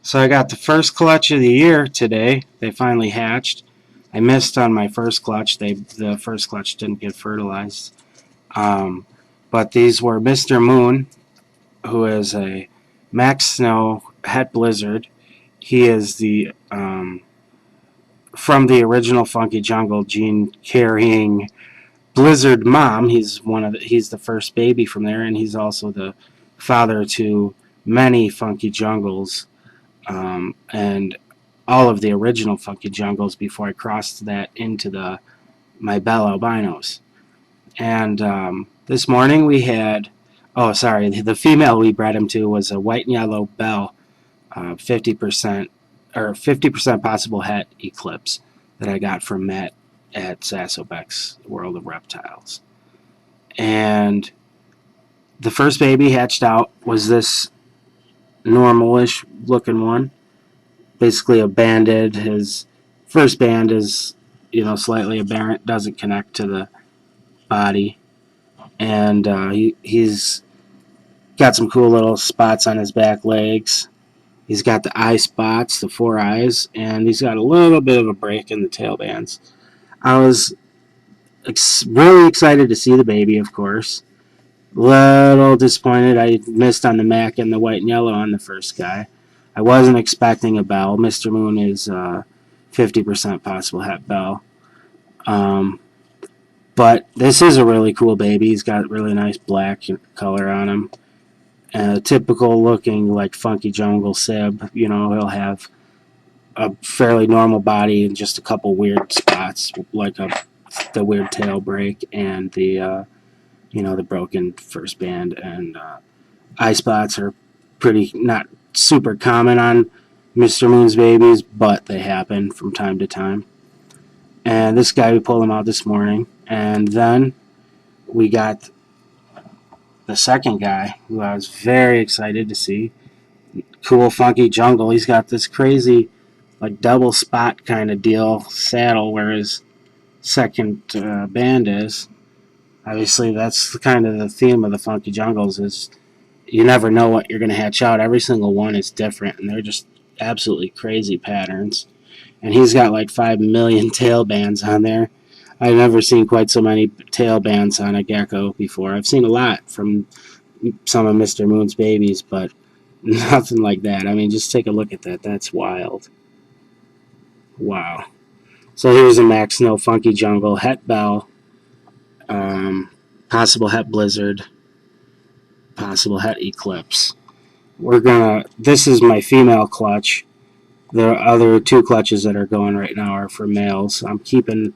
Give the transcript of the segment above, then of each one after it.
So I got the first clutch of the year today. They finally hatched. I missed on my first clutch. The first clutch didn't get fertilized. Um, but these were Mr. Moon, who is a Mack Snow Het Blizzard. He is the from the original Funky Jungle gene carrying Blizzard mom. He's the first baby from there, and he's also the father to many Funky Jungles. And all of the original Funky Jungles before I crossed that into my Bell Albinos. And this morning we had, oh, sorry, the female we bred him to was a white and yellow Bell, 50% or 50% possible het eclipse that I got from Matt at Sassobeck's World of Reptiles. And the first baby hatched out was this normalish looking one, basically a banded. His first band is, slightly aberrant, doesn't connect to the body, and he's got some cool little spots on his back legs. He's got the eye spots, the 4 eyes, and he's got a little bit of a break in the tail bands. I was really excited to see the baby, of course. Little disappointed I missed on the Mack and the white and yellow on the first guy. I wasn't expecting a Bell. Mr. Moon is 50% possible het Bell. But this is a really cool baby. He's got really nice black color on him. And a typical looking like Funky Jungle Sib. He'll have a fairly normal body and just a couple weird spots, like the weird tail break and the broken first band. And eye spots are pretty not super common on Mr. Moon's babies, but they happen from time to time. And this guy, we pulled him out this morning. And then we got the second guy, who I was very excited to see. Cool Funky Jungle. He's got this crazy, like, double spot kind of deal saddle where his second band is. Obviously, that's kind of the theme of the Funky Jungles is you never know what you're going to hatch out. Every single one is different, and they're just absolutely crazy patterns. And he's got like 5 million tail bands on there. I've never seen quite so many tail bands on a gecko before. I've seen a lot from some of Mr. Moon's babies, but nothing like that. I mean, just take a look at that. That's wild. Wow. So here's a Mack Snow Funky Jungle, Het Bell, possible Het Blizzard, possible Het Eclipse. This is my female clutch. The other 2 clutches that are going right now are for males. I'll be keeping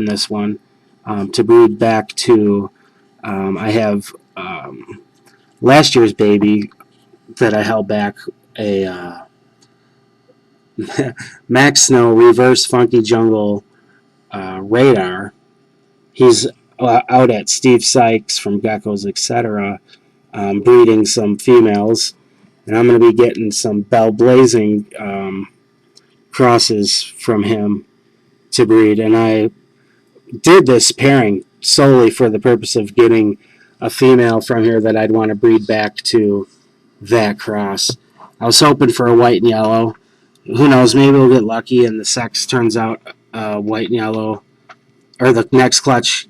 this one to breed back to. I have last year's baby that I held back, a Mack Snow Reverse Funky Jungle Radar. He's out at Steve Sykes from Geckos, etc., breeding some females. And I'm going to be getting some Bell Blazing crosses from him to breed. And I did this pairing solely for the purpose of getting a female from here that I'd want to breed back to that cross. I was hoping for a white and yellow. Who knows, maybe we'll get lucky and the sex turns out white and yellow. Or the next clutch,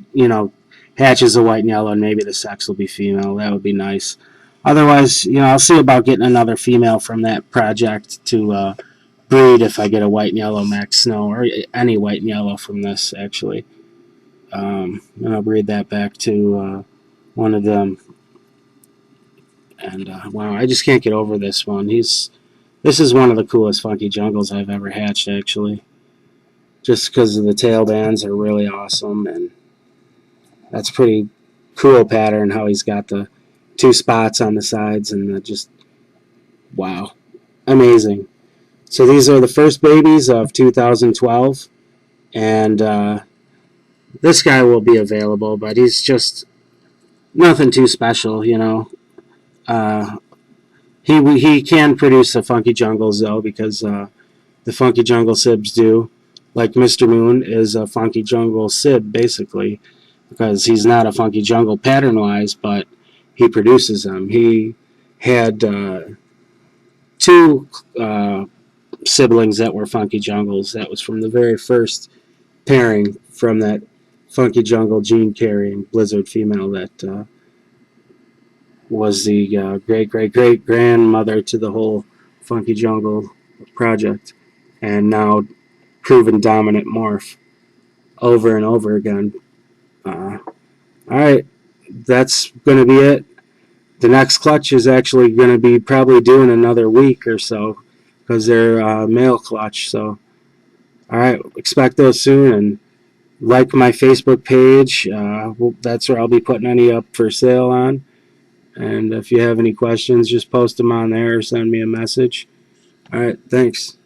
hatches a white and yellow and maybe the sex will be female. That would be nice. Otherwise, I'll see about getting another female from that project to breed if I get a white and yellow Mack Snow, or any white and yellow from this, actually. And I'll breed that back to one of them. And, wow, I just can't get over this one. This is one of the coolest Funky Jungles I've ever hatched, actually. Just because of the tail bands are really awesome, and that's pretty cool pattern, how he's got the 2 spots on the sides, and just, wow, amazing. So these are the first babies of 2012, and this guy will be available, but he's just nothing too special, He can produce the Funky Jungles, though, because the Funky Jungle Sibs do. Like Mr. Moon is a Funky Jungle Sib, basically, because he's not a Funky Jungle pattern-wise, but he produces them. He had 2 two siblings that were Funky Jungles. That was from the very first pairing from that Funky Jungle gene carrying Blizzard female that was the great great great grandmother to the whole Funky Jungle project, and now proven dominant morph over and over again. All right, that's going to be it. The next clutch is actually going to be probably due in another week or so because they're male clutch. So, all right, expect those soon and like my Facebook page. That's where I'll be putting any up for sale on. And if you have any questions, just post them on there or send me a message. All right, thanks.